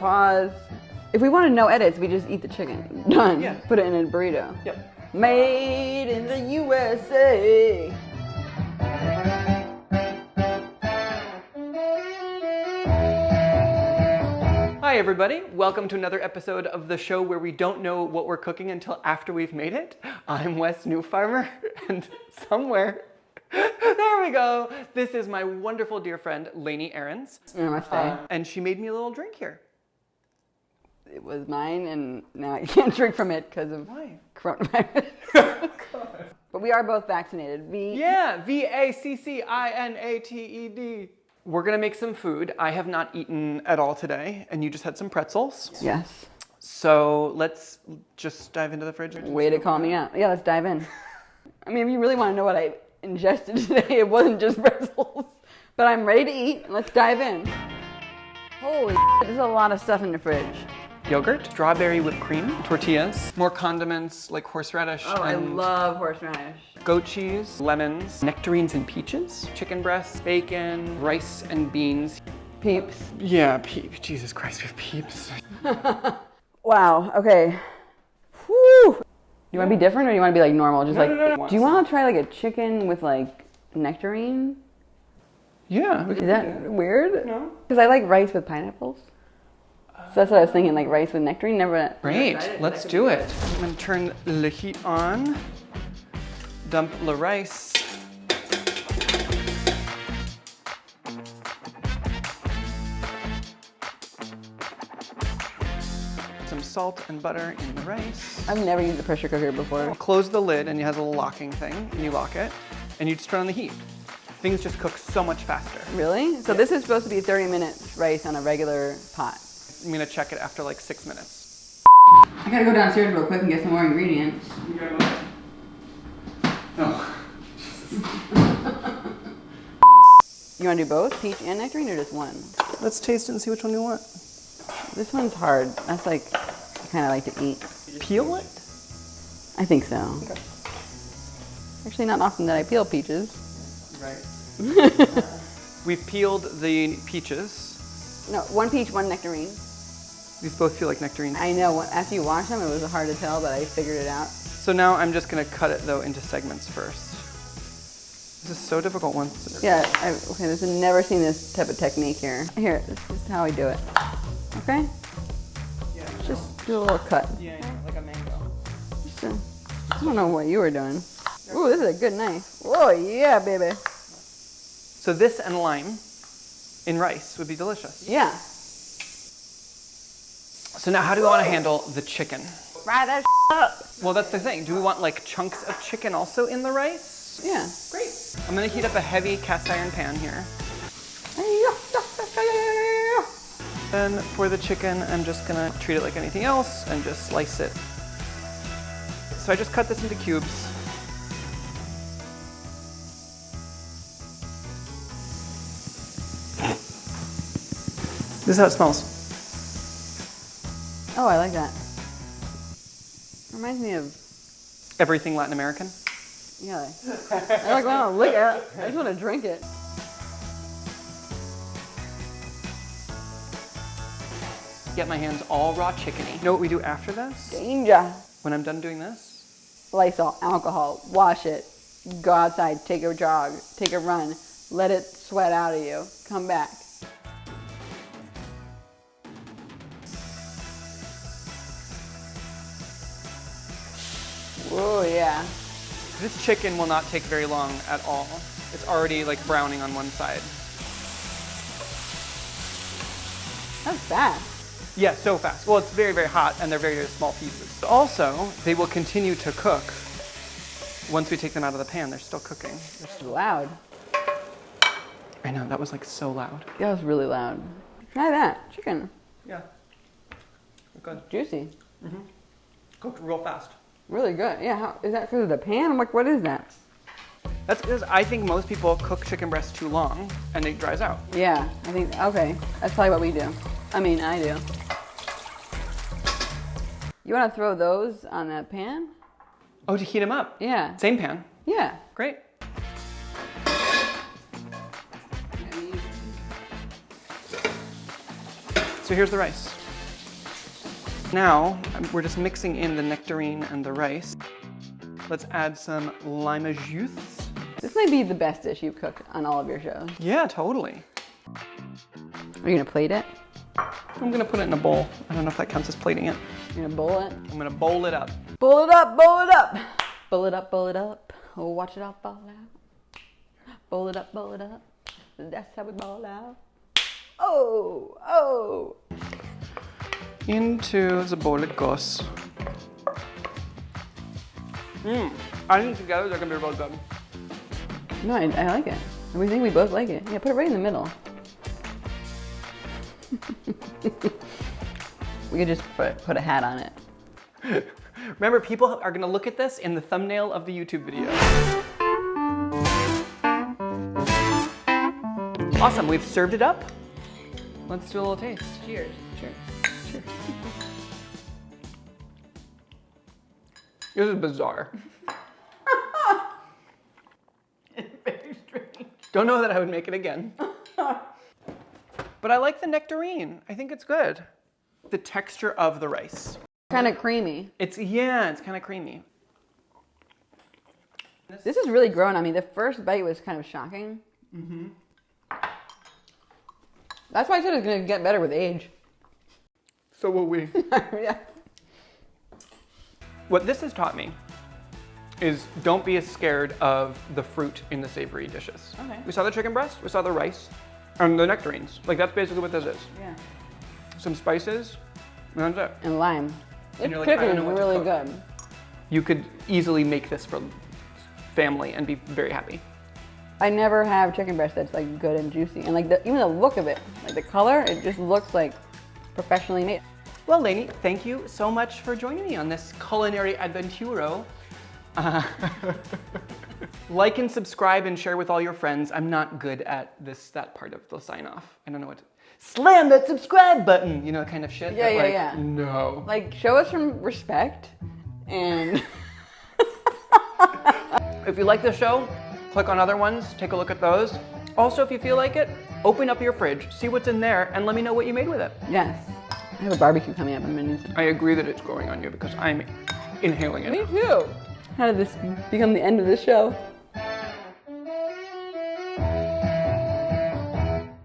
pause. If we wanted no edits, we just eat the chicken. Done. Yeah. Put it in a burrito. Yep. Made in the USA. Hi everybody, welcome to another episode of the show where we don't know what we're cooking until after we've made it. I'm Wes Newfarmer, and somewhere, there we go. This is my wonderful dear friend, Leni and Namaste. and she made me a little drink here. It was mine, and now I can't drink from it because of Why? coronavirus. But we are both vaccinated. Yeah, V-A-C-C-I-N-A-T-E-D. We're gonna make some food. I have not eaten at all today, and you just had some pretzels. Yes. So let's just dive into the fridge. Way to call me out. Yeah, let's dive in. I mean, if you really want to know what I ingested today, it wasn't just pretzels. But I'm ready to eat. Let's dive in. Holy shit, there's a lot of stuff in the fridge. Yogurt, strawberry whipped cream, tortillas, more condiments like horseradish. Oh, I love horseradish. Goat cheese, lemons, nectarines and peaches, chicken breast, bacon, rice and beans. Peeps. Yeah, peeps. Jesus Christ, we have peeps. Wow, okay. Whew. You want to be different or you want to be like normal? Just No, like, no. do you want to try like a chicken with like nectarine? Yeah. Is that weird? No. Because I like rice with pineapples. So that's what I was thinking, like rice with nectarine. Never. Great, let's do it. I'm gonna turn the heat on, dump the rice. Some salt and butter in the rice. I've never used a pressure cooker before. Close the lid and it has a little locking thing, and you lock it, and you just turn on the heat. Things just cook so much faster. Really? So this is supposed to be 30 minutes rice on a regular pot. I'm gonna check it after like 6 minutes. I gotta go downstairs real quick and get some more ingredients. Oh. You wanna do both, peach and nectarine, or just one? Let's taste it and see which one you want. This one's hard. That's like, I kinda like to eat. Peel it? I think so. Okay. Actually, not often that I peel peaches. Right. We've peeled the peaches. No, one peach, one nectarine. These both feel like nectarines. I know, after you wash them, it was hard to tell, but I figured it out. So now I'm just gonna cut it though into segments first. This is so difficult once. Yeah, okay, I've never seen this type of technique here. Here, this is how I do it. Okay? Yeah. Just do a little cut. Yeah, like a mango. I don't know what you were doing. Ooh, this is a good knife. Whoa, yeah, baby. So this and lime in rice would be delicious. Yeah. So now how do we want to handle the chicken? Fry that up. Well, that's the thing. Do we want like chunks of chicken also in the rice? Yeah. Great. I'm gonna heat up a heavy cast iron pan here. Then for the chicken, I'm just gonna treat it like anything else and just slice it. So I just cut this into cubes. This is how it smells. Oh, I like that. Reminds me of, Everything Latin American. yeah. I like want to lick it. I just want to drink it. Get my hands all raw chickeny. You know what we do after this? Danger. When I'm done doing this? Lysol, alcohol, wash it. Go outside, take a jog, take a run. Let it sweat out of you. Come back. Oh yeah. This chicken will not take very long at all. It's already like browning on one side. That's fast. Yeah, so fast. Well, it's very, very hot and they're very, very small pieces. Also, they will continue to cook once we take them out of the pan. They're still cooking. It's loud. I know, that was like so loud. That was really loud. Try that. Chicken. Yeah. Good. Juicy. Cooked real fast. Really good. Yeah, is that because of the pan? I'm like, what is that? That's because I think most people cook chicken breast too long and it dries out. Yeah, I think, okay. That's probably what we do. I mean, I do. You want to throw those on that pan? Oh, to heat them up? Yeah. Same pan. Yeah. Great. So here's the rice. Now, we're just mixing in the nectarine and the rice. Let's add some lima juice. This might be the best dish you've cooked on all of your shows. Yeah, totally. Are you gonna plate it? I'm gonna put it in a bowl. I don't know if that counts as plating it. You're gonna bowl it? I'm gonna bowl it up. Bowl it up, bowl it up. Bowl it up, bowl it up. Oh, watch it all fall out. Bowl it up, bowl it up. That's how we bowl out. Oh, oh. Into the bowl it goes. I think together they're gonna be real good. No, I like it. We think we both like it. Yeah, put it right in the middle. We could just put a hat on it. Remember, people are gonna look at this in the thumbnail of the YouTube video. Awesome, we've served it up. Let's do a little taste. Cheers. Cheers. Cheers. This is bizarre. It's very strange. Don't know that I would make it again. But I like the nectarine. I think it's good. The texture of the rice. Kind of creamy. It's kind of creamy. This is really growing on me. The first bite was kind of shocking. Mm-hmm. That's why I said it's going to get better with age. So will we. Yeah. What this has taught me is don't be as scared of the fruit in the savory dishes. Okay. We saw the chicken breast, we saw the rice, and the nectarines. Like, that's basically what this is. Yeah. Some spices, and that's it. And lime. And This you're like, I chicken don't is know what to really cook. good. You could easily make this for family and be very happy. I never have chicken breast that's like good and juicy. And like even the look of it, like the color, it just looks like professionally made. Well, Leni, thank you so much for joining me on this culinary adventuro. Like and subscribe and share with all your friends. I'm not good at that part of the sign off. I don't know what to... Slam that subscribe button, you know, kind of shit. Yeah, but yeah. No. Like show us some respect and... If you like the show, click on other ones, take a look at those. Also, if you feel like it, open up your fridge, see what's in there, and let me know what you made with it. Yes. I have a barbecue coming up. I'm gonna do some. I agree that it's growing on you because I'm inhaling it. Me too. How did this become the end of the show?